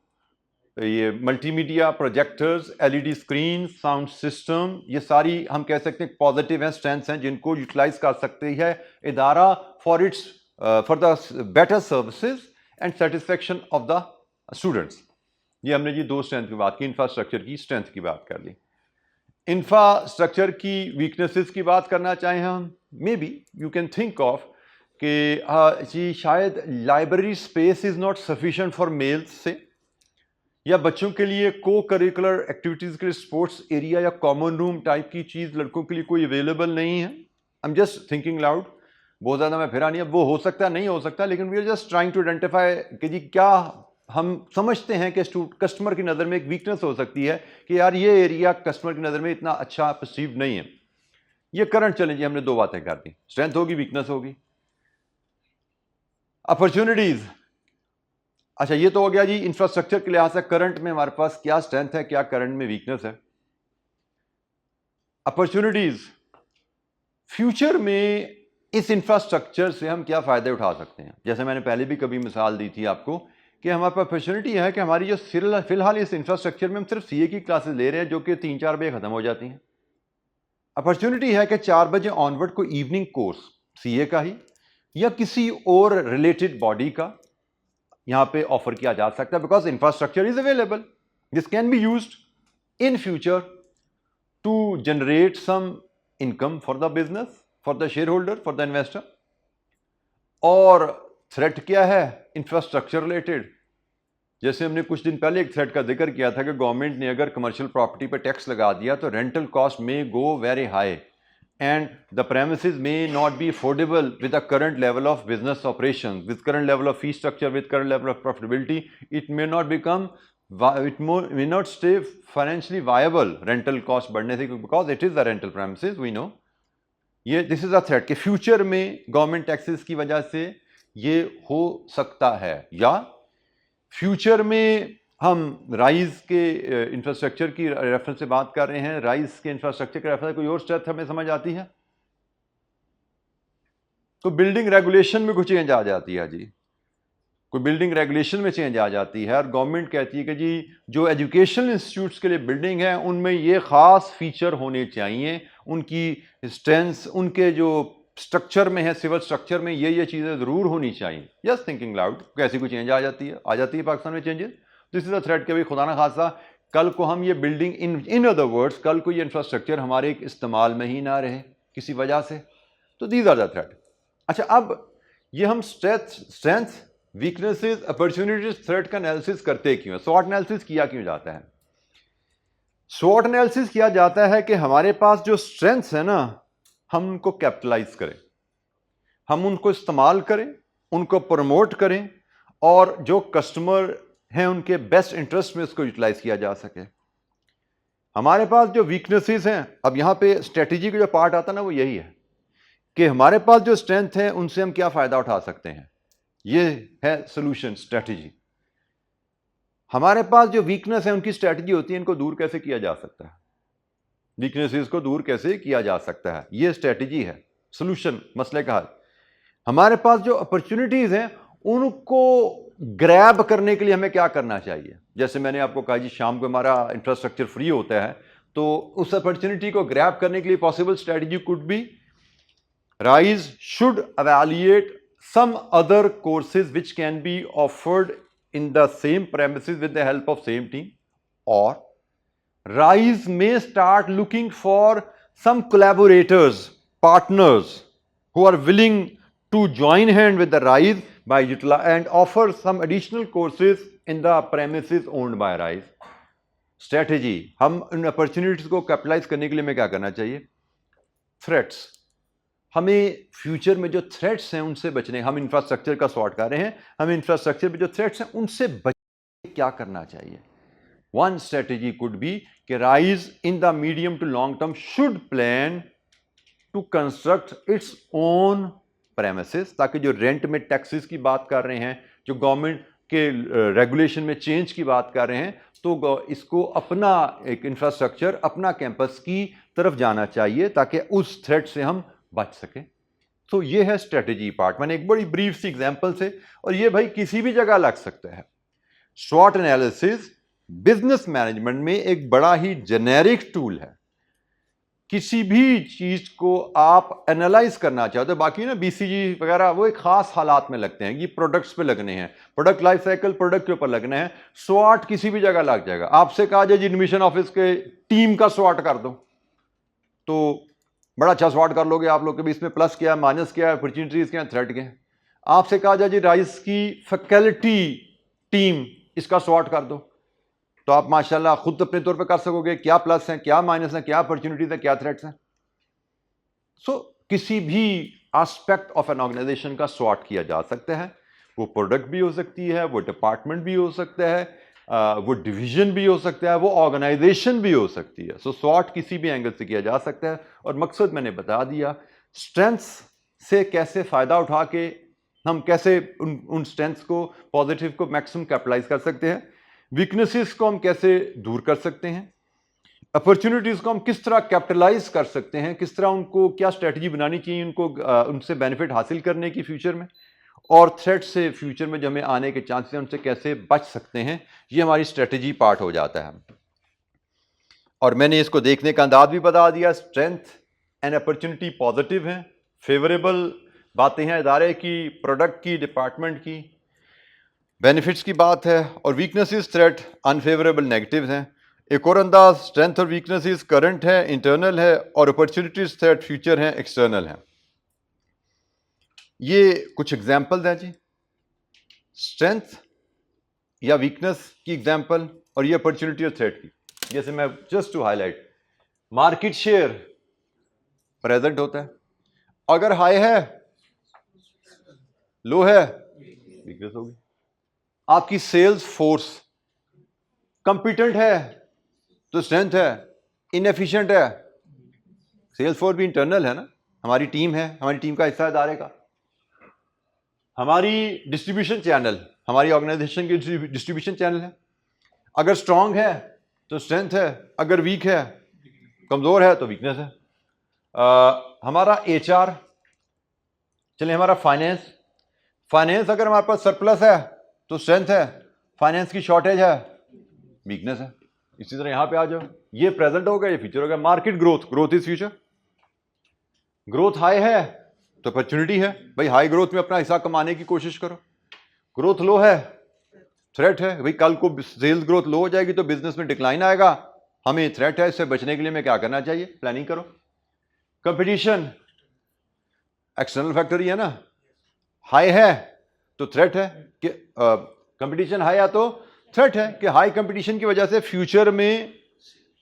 ये multimedia projectors, LED screen, sound system, ये सारी हम कह सकते हैं पॉजिटिव हैं, स्ट्रेंथ्स हैं जिनको यूटिलाइज कर सकती है इदारा for the better services and satisfaction of the students. ये हमने जी दो स्ट्रेंथ की बात की, इंफ्रास्ट्रक्चर की स्ट्रेंथ की बात कर ली। इंफ्रास्ट्रक्चर की वीकनेसेस की बात करना चाहें हम, may be you can think of कि जी शायद library space is not sufficient for mails से, या बच्चों के लिए को करिकुलर एक्टिविटीज़ के लिए स्पोर्ट्स एरिया या कॉमन रूम टाइप की चीज़ लड़कों के लिए कोई अवेलेबल नहीं है। I am just thinking loud, बहुत ज़्यादा मैं फिरा नहीं है, वो हो सकता नहीं हो सकता, लेकिन we are just trying to identify कि जी क्या हम समझते हैं कि कस्टमर की नज़र में एक वीकनेस हो सकती है कि यार ये एरिया कस्टमर की नज़र में इतना अच्छा परसीव नहीं है। ये करंट चैलेंज, हमने दो बातें कर दी, स्ट्रेंथ होगी, वीकनेस होगी। अपॉर्चुनिटीज़, अच्छा ये तो हो गया जी इंफ्रास्ट्रक्चर के लिहाज से करंट में हमारे पास क्या स्ट्रेंथ है, क्या करंट में वीकनेस है। अपॉर्चुनिटीज़, फ्यूचर में इस इंफ्रास्ट्रक्चर से हम क्या फ़ायदे उठा सकते हैं। जैसे मैंने पहले भी कभी मिसाल दी थी आपको कि हमारे पास अपॉर्चुनिटी है कि हमारी जो फिलहाल इस इंफ्रास्ट्रक्चर में हम सिर्फ CA की क्लासेस ले रहे हैं जो कि 3-4 बजे ख़त्म हो जाती हैं। अपॉर्चुनिटी है कि 4 बजे ऑनवर्ड को इवनिंग कोर्स CA का ही या किसी और रिलेटेड बॉडी का यहाँ पे ऑफर किया जा सकता है, because infrastructure is available, this can be used in future to generate some income for the business, for the share holder, for the investor. और थ्रेट क्या है? इंफ्रास्ट्रक्चर रिलेटेड, जैसे हमने कुछ दिन पहले एक थ्रेट का जिक्र किया था कि गवर्नमेंट ने अगर कमर्शियल प्रॉपर्टी पर टैक्स लगा दिया तो रेंटल कॉस्ट में go very high and the premises may not be affordable with the current level of business operations, with current level of fee structure, with current level of profitability. It may not become, may not stay financially viable rental cost बढ़ने से, because it is the rental premises, we know. ये this is a threat कि future में government taxes की वजह से ये हो सकता है, या फ्यूचर में हम राइज के इंफ्रास्ट्रक्चर की रेफरेंस से बात कर रहे हैं, राइज के इंफ्रास्ट्रक्चर के रेफरेंस कोई और स्ट्रेंथ हमें समझ आती है? तो बिल्डिंग रेगुलेशन में कुछ चेंज आ जाती है जी, कोई बिल्डिंग रेगुलेशन में चेंज आ जाती है और गवर्नमेंट कहती है कि जी जो एजुकेशनल इंस्टीट्यूट्स के लिए बिल्डिंग है उनमें ये खास फीचर होने चाहिए, उनकी स्ट्रेंथ, उनके जो स्ट्रक्चर में है, सिविल स्ट्रक्चर में ये चीज़ें ज़रूर होनी चाहिए। यस, थिंकिंग लाउड, कैसी कोई चेंज आ जाती है पाकिस्तान में changes. This is a threat कि भाई खुदा ना खासा कल को हम ये बिल्डिंग इन अदर वर्ड्स कल को ये इंफ्रास्ट्रक्चर हमारे इस्तेमाल में ही ना रहे किसी वजह से, तो दीज आर द थ्रेट। अच्छा, अब ये हम स्ट्रेंथ, वीकनेसेस, अपॉर्चुनिटीज, थ्रेट का एनालिसिस करते क्यों है? स्वॉट एनालिसिस किया क्यों जाता है? स्वॉट एनालिसिस किया जाता है कि हमारे पास जो स्ट्रेंथ्स है ना, हम उनको कैपिटलाइज करें, हम उनको इस्तेमाल करें, उनको प्रमोट करें और जो कस्टमर हैं उनके बेस्ट इंटरेस्ट में इसको यूटिलाइज किया जा सके। हमारे पास जो वीकनेसेस हैं, अब यहां पे स्ट्रेटजी का जो पार्ट आता है ना वो यही है कि हमारे पास जो स्ट्रेंथ है उनसे हम क्या फायदा उठा सकते हैं, ये है सोल्यूशन स्ट्रेटजी। हमारे पास जो वीकनेस है उनकी स्ट्रेटजी होती है, इनको दूर कैसे किया जा सकता है, वीकनेसेस को दूर कैसे किया जा सकता है, ये स्ट्रेटजी है, सोल्यूशन, मसले का हल। हमारे पास जो अपॉर्चुनिटीज हैं उनको ग्रैब करने के लिए हमें क्या करना चाहिए? जैसे मैंने आपको कहा जी शाम को हमारा इंफ्रास्ट्रक्चर फ्री होता है, तो उस अपॉर्चुनिटी को ग्रैब करने के लिए possible strategy could be rise should evaluate some other courses which can be offered in the same premises with the help of same team, or Rise may start looking for some collaborators, partners who are willing to join hand with the Rise by and offer some additional courses in the premises owned by Rise. Strategy, हम इन opportunities को capitalise करने के लिए हमें क्या करना चाहिए? Threats, हमें फ्यूचर में जो थ्रेट्स हैं उनसे बचने, हम इंफ्रास्ट्रक्चर का सॉर्ट कर रहे हैं, हमें इंफ्रास्ट्रक्चर में जो थ्रेट्स हैं उनसे बचने क्या करना चाहिए? One strategy could be कि Rise in the medium to long term should plan to construct its own premises, ताकि जो रेंट में टैक्सेस की बात कर रहे हैं, जो गवर्नमेंट के रेगुलेशन में चेंज की बात कर रहे हैं, तो इसको अपना एक इंफ्रास्ट्रक्चर, अपना कैंपस की तरफ जाना चाहिए ताकि उस थ्रेट से हम बच सकें। तो ये है स्ट्रेटजी पार्ट। मैंने एक बड़ी ब्रीफ सी एग्जांपल से, और ये भाई किसी भी जगह लग सकता है। स्वॉट एनालिसिस बिजनेस मैनेजमेंट में एक बड़ा ही जेनेरिक टूल है। किसी भी चीज को आप एनालाइज करना चाहते हो, बाकी ना बीसीजी वगैरह वो एक खास हालात में लगते हैं, ये प्रोडक्ट्स पे लगने हैं, प्रोडक्ट लाइफ साइकिल प्रोडक्ट के ऊपर लगने हैं। स्वॉट किसी भी जगह लग जाएगा। आपसे कहा जाए जी एडमिशन ऑफिस के टीम का स्वॉट कर दो, तो बड़ा अच्छा स्वॉट कर लोगे आप लोग के भी, इसमें प्लस क्या है, माइनस क्या है, अपॉर्चुनिटीज क्या है, थ्रेट क्या है। आपसे कहा जाए जी राइस की फैकल्टी टीम, इसका स्वॉट कर दो, तो आप माशाल्लाह खुद अपने तौर पे कर सकोगे क्या प्लस है, क्या माइनस है, क्या अपॉर्चुनिटीज है, क्या थ्रेट्स हैं। सो किसी भी एस्पेक्ट ऑफ एन ऑर्गेनाइजेशन का स्वॉट किया जा सकता है। वो प्रोडक्ट भी हो सकती है, वो डिपार्टमेंट भी हो सकता है, वो डिवीजन भी हो सकता है, वो ऑर्गेनाइजेशन भी हो सकती है। सो स्वॉट किसी भी एंगल से किया जा सकता है, और मकसद मैंने बता दिया, स्ट्रेंथ्स से कैसे फायदा उठा के हम कैसे उन स्ट्रेंथ्स को, पॉजिटिव को मैक्सिमम कैपिटलाइज कर सकते हैं, वीकनेसेस को हम कैसे दूर कर सकते हैं, अपॉर्चुनिटीज को हम किस तरह कैपिटलाइज कर सकते हैं, किस तरह उनको क्या स्ट्रेटजी बनानी चाहिए उनको उनसे बेनिफिट हासिल करने की फ्यूचर में, और थ्रेट से फ्यूचर में जो हमें आने के चांसेस हैं उनसे कैसे बच सकते हैं, ये हमारी स्ट्रेटजी पार्ट हो जाता है। और मैंने इसको देखने का अंदाज भी बता दिया। स्ट्रेंथ एंड अपॉर्चुनिटी पॉजिटिव हैं, फेवरेबल बातें हैं इदारे की, प्रोडक्ट की, डिपार्टमेंट की, बेनिफिट्स की बात है, और वीकनेसेस, थ्रेट, अनफेवरेबल, नेगेटिव्स हैं। एक और अंदाज, स्ट्रेंथ और वीकनेसेस करंट है, इंटरनल है, और अपॉर्चुनिटीज, थ्रेट, फ्यूचर हैं, एक्सटर्नल हैं। ये कुछ एग्जांपल्स हैं जी। स्ट्रेंथ या वीकनेस की एग्जांपल और ये अपॉर्चुनिटी और थ्रेट की। जैसे मैं just to highlight, market share present होता है, अगर हाई है, लो है, वीकनेस होगी। आपकी सेल्स फोर्स कंपिटेंट है तो स्ट्रेंथ है, इनएफिशिएंट है, सेल्स फोर्स भी इंटरनल है ना, हमारी टीम है, हमारी टीम का हिस्सा है इदारे का। हमारी डिस्ट्रीब्यूशन चैनल, हमारी ऑर्गेनाइजेशन की डिस्ट्रीब्यूशन चैनल है, अगर स्ट्रांग है तो स्ट्रेंथ है, अगर वीक है, कमजोर है तो वीकनेस है। हमारा एचआर, चलिए हमारा फाइनेंस अगर हमारे पास सरप्लस है तो स्ट्रेंथ है, फाइनेंस की शॉर्टेज है, वीकनेस है। इसी तरह यहां पे आ जाओ, ये प्रेजेंट होगा, ये फ्यूचर होगा। Market growth is future, growth high है तो अपॉर्चुनिटी है, भाई हाई ग्रोथ में अपना हिस्सा कमाने की कोशिश करो। ग्रोथ लो है, थ्रेट है, भाई कल को सेल्स ग्रोथ लो हो जाएगी तो बिजनेस में डिक्लाइन आएगा, हमें थ्रेट है, इससे बचने के लिए हमें क्या करना चाहिए, प्लानिंग करो। कंपटीशन एक्सटर्नल फैक्टर ही है ना, हाई है तो थ्रेट है कि कंपटीशन हाई है तो थ्रेट है कि हाई कंपटीशन की वजह से फ्यूचर में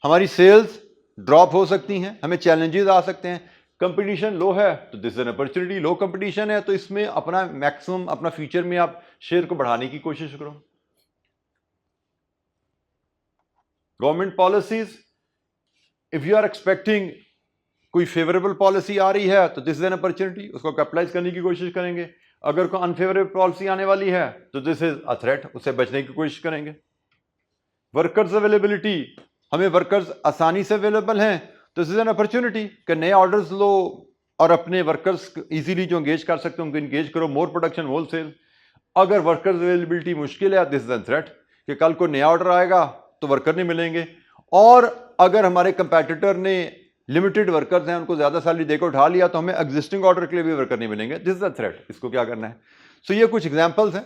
हमारी सेल्स ड्रॉप हो सकती हैं, हमें चैलेंजेस आ सकते हैं। कंपटीशन लो है तो this is an opportunity, low competition है तो इसमें अपना मैक्सिमम अपना फ्यूचर में आप शेयर को बढ़ाने की कोशिश करो। Government policies, if you are expecting कोई फेवरेबल पॉलिसी आ रही है तो दिस इज एन अपॉर्चुनिटी, उसको कैपिटलाइज करने की कोशिश करेंगे। अगर कोई अनफेवरेबल पॉलिसी आने वाली है तो दिस इज अ थ्रेट, उससे बचने की कोशिश करेंगे। वर्कर्स अवेलेबिलिटी, हमें वर्कर्स आसानी से अवेलेबल हैं तो दिस इज एन अपॉर्चुनिटी कि नए ऑर्डर्स लो और अपने वर्कर्स इजीली जो एंगेज कर सकते हो उनको एंगेज करो, मोर प्रोडक्शन होलसेल। अगर वर्कर्स अवेलेबिलिटी मुश्किल है, दिस इज एन थ्रेट कि कल को नया ऑर्डर आएगा तो वर्कर नहीं मिलेंगे, और अगर हमारे कंपेटिटर ने लिमिटेड वर्कर्स हैं उनको ज्यादा सैलरी देकर उठा लिया तो हमें एग्जिस्टिंग ऑर्डर के लिए भी वर्कर नहीं मिलेंगे, दिस इज अ थ्रेट, इसको क्या करना है। सो ये कुछ एग्जांपल्स हैं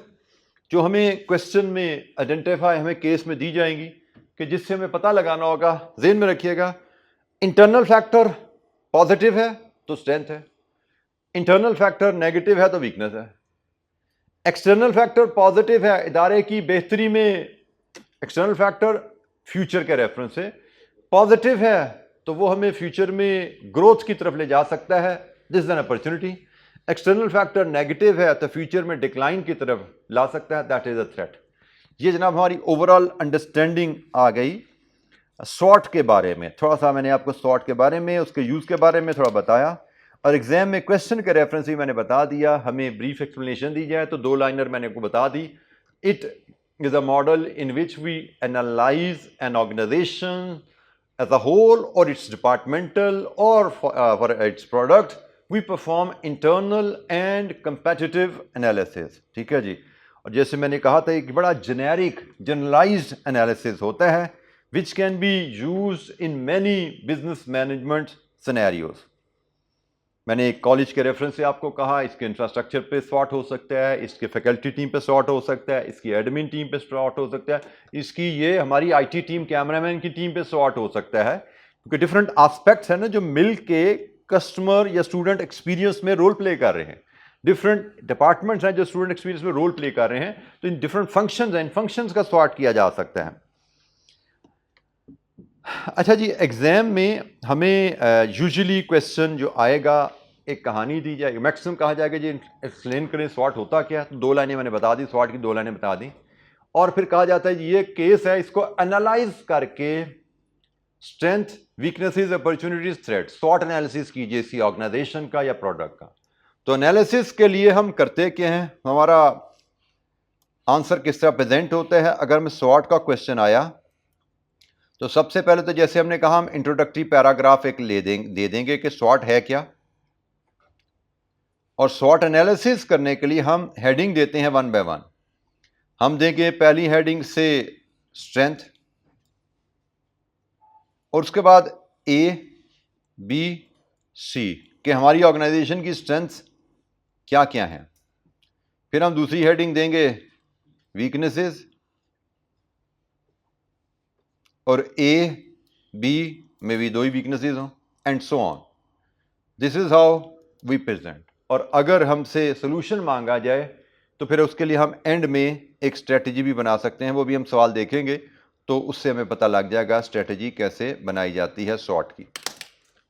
जो हमें क्वेश्चन में आइडेंटिफाई, हमें केस में दी जाएंगी कि जिससे हमें पता लगाना होगा। ज़हन में रखिएगा, इंटरनल फैक्टर पॉजिटिव है तो स्ट्रेंथ है, इंटरनल फैक्टर नेगेटिव है तो वीकनेस है। एक्सटर्नल फैक्टर पॉजिटिव है इदारे की बेहतरी में, एक्सटर्नल फैक्टर फ्यूचर के रेफरेंस से पॉजिटिव है तो वो हमें फ्यूचर में ग्रोथ की तरफ ले जा सकता है, this is an opportunity. External factor negative है तो फ्यूचर में डिक्लाइन की तरफ ला सकता है, दैट इज अ थ्रेट। ये जनाब हमारी ओवरऑल अंडरस्टैंडिंग आ गई सॉर्ट के बारे में। थोड़ा सा मैंने आपको सॉर्ट के बारे में, उसके यूज के बारे में थोड़ा बताया, और एग्जाम में क्वेश्चन के रेफरेंस भी मैंने बता दिया। हमें ब्रीफ एक्सप्लेनेशन दी जाए तो 2 लाइनर मैंने आपको बता दी। It is a model in which we analyse an organisation as a whole or its departmental or for its product, we perform internal and competitive analysis। ठीक है जी। और जैसे मैंने कहा था एक बड़ा जेनेरिक जनरलाइज्ड एनालिसिस होता है which can be used in many business management scenarios। मैंने एक कॉलेज के रेफरेंस से आपको कहा, इसके इंफ्रास्ट्रक्चर पे सॉर्ट हो सकता है, इसके फैकल्टी टीम पे सॉर्ट हो सकता है, इसकी एडमिन टीम पे सॉर्ट हो सकता है, इसकी ये हमारी आईटी टीम कैमरामैन की टीम पे सॉर्ट हो सकता है, क्योंकि डिफरेंट एस्पेक्ट्स हैं ना जो मिल के कस्टमर या स्टूडेंट एक्सपीरियंस में रोल प्ले कर रहे हैं। डिफरेंट डिपार्टमेंट्स हैं जो स्टूडेंट एक्सपीरियंस में रोल प्ले कर रहे हैं, तो इन डिफरेंट फंक्शंस हैं, इन फंक्शंस का सॉर्ट किया जा सकता है। अच्छा जी, एग्जाम में हमें यूजुअली क्वेश्चन जो आएगा, एक कहानी दी जाएगी, मैक्सिमम कहा जाएगा जी एक्सप्लेन करें स्वॉट होता क्या है, तो 2 लाइनें मैंने बता दी, स्वॉट की 2 लाइनें बता दी, और फिर कहा जाता है ये केस है, इसको एनालाइज करके स्ट्रेंथ, वीकनेसेस, अपॉर्चुनिटीज, थ्रेट, स्वॉट एनालिसिस कीजिए इसी ऑर्गेनाइजेशन का या प्रोडक्ट का। तो एनालिसिस के लिए हम करते क्या हैं, हमारा आंसर किस तरह प्रेजेंट होता है। अगर मैं स्वॉट का क्वेश्चन आया तो सबसे पहले तो जैसे हमने कहा हम इंट्रोडक्टरी पैराग्राफ एक दे देंगे कि स्वॉट है क्या, और स्वॉट एनालिसिस करने के लिए हम हेडिंग देते हैं 1 बाय 1। हम देंगे पहली हेडिंग से स्ट्रेंथ, और उसके बाद ए बी सी कि हमारी ऑर्गेनाइजेशन की स्ट्रेंथ्स क्या क्या हैं। फिर हम दूसरी हेडिंग देंगे वीकनेसेस, और ए बी में भी 2 ही वीकनेसेस हों, and so on. This is how we present. और अगर हमसे सोल्यूशन मांगा जाए तो फिर उसके लिए हम एंड में एक स्ट्रेटजी भी बना सकते हैं, वो भी हम सवाल देखेंगे तो उससे हमें पता लग जाएगा स्ट्रेटजी कैसे बनाई जाती है सॉर्ट की।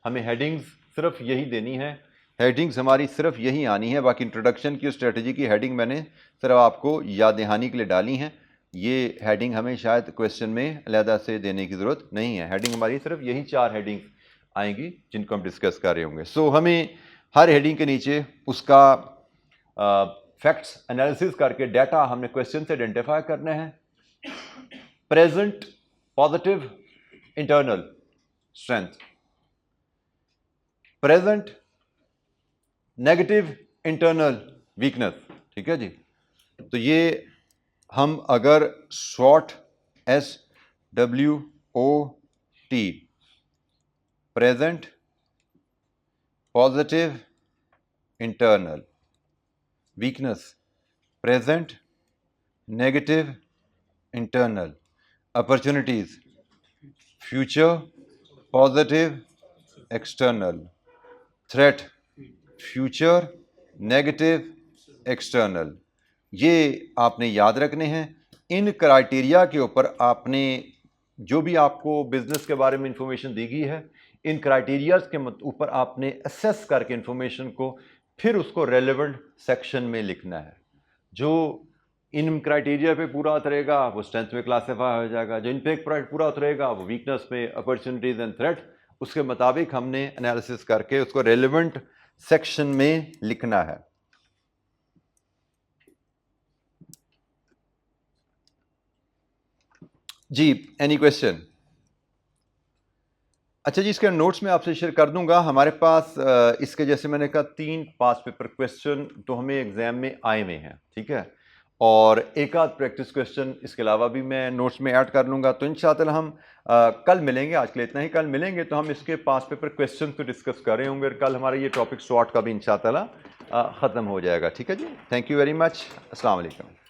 हमें हेडिंग्स सिर्फ यही देनी है, हेडिंग्स हमारी सिर्फ यही आनी है, बाकी इंट्रोडक्शन की स्ट्रेटजी की हेडिंग मैंने सिर्फ आपको याद दहानी के लिए डाली हैं। ये हेडिंग हमें शायद क्वेश्चन में अलहदा से देने की ज़रूरत नहीं है, हेडिंग हमारी सिर्फ यही 4 हेडिंग आएंगी जिनको हम डिस्कस कर रहे होंगे। सो हमें हर हेडिंग के नीचे उसका फैक्ट्स एनालिसिस करके डाटा हमने क्वेश्चन से आइडेंटिफाई करना है। Present positive internal strength, present negative internal weakness, ठीक है जी। तो ये हम अगर SWOT SWOT present positive internal weakness, present negative internal opportunities, future positive external threat, future negative external, ये आपने याद रखने हैं। इन क्राइटेरिया के ऊपर आपने जो भी आपको बिजनेस के बारे में इंफॉर्मेशन दी गई है, इन क्राइटेरियाज के ऊपर आपने असेस करके इंफॉर्मेशन को फिर उसको रेलेवेंट सेक्शन में लिखना है। जो इन क्राइटेरिया पे पूरा उतरेगा वो स्ट्रेंथ में क्लासीफाई हो जाएगा, जो इन पे पूरा उतरेगा वो वीकनेस में, अपॉर्चुनिटीज एंड थ्रेट, उसके मुताबिक हमने एनालिसिस करके उसको रेलेवेंट सेक्शन में लिखना है। जी, एनी क्वेश्चन? अच्छा जी, इसके नोट्स में आपसे शेयर कर दूंगा। हमारे पास इसके जैसे मैंने कहा 3 पास पेपर क्वेश्चन तो हमें एग्जाम में आए हुए हैं, ठीक है, और एक आध प्रैक्टिस क्वेश्चन इसके अलावा भी मैं नोट्स में ऐड कर लूँगा। तो इंशाअल्लाह हम कल मिलेंगे, आज के लिए इतना ही। कल मिलेंगे तो हम इसके पास पेपर क्वेश्चन तो डिस्कस कर रहे होंगे, और कल हमारा ये टॉपिक SWOT का भी इंशाअल्लाह ख़त्म हो जाएगा, ठीक है जी। थैंक यू वेरी मच, अस्सलाम वालेकुम।